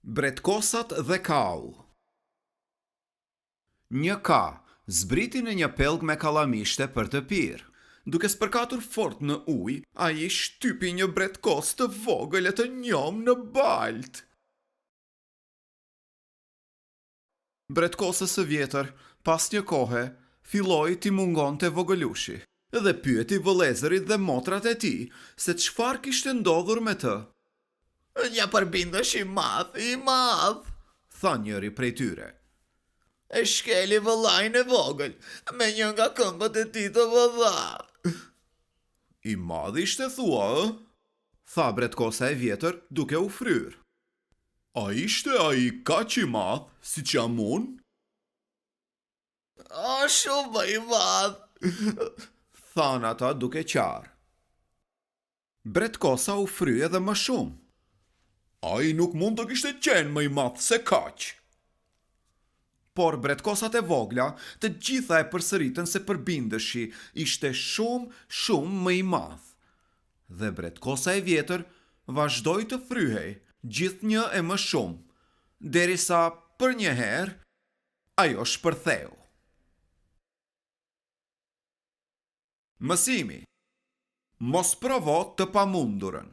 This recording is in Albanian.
Bretkosat dhe kau. Një ka zbriti në një pelg me kallamishte për të pirë. Duke spërkatur fort në ujë, ai shtypi një bretkos të vogël e të njom në balt. Bretkosës së vjetër, pas një kohe, filloi t'i mungonte vogëlushi dhe pyeti vëllezërit dhe motrat e tij se çfarë kishte ndodhur me të. Një përbindësh i madh, Tha njëri prej tyre. e shkeli vëllajin e vogël me një nga këmbët e tij të vëdha. I madh ishte thua, ë? Tha bretkosa e vjetër duke u fryrë. A ishte ai kaq i madh si që jam unë? O, shumë më i madh. Than ata duke qarë. Bretkosa u fry edhe më shumë. Ai nuk mund të kishte qenë më i madh se kaq. Por bretkosat e vogla të gjitha e përsëritën se përbindëshi ishte shumë më i madh. Dhe bretkosa e vjetër vazhdoi të fryhej gjithnjë e më shumë, derisa për një herë ajo shpërtheu. Mësimi: mos provo të pamundurën.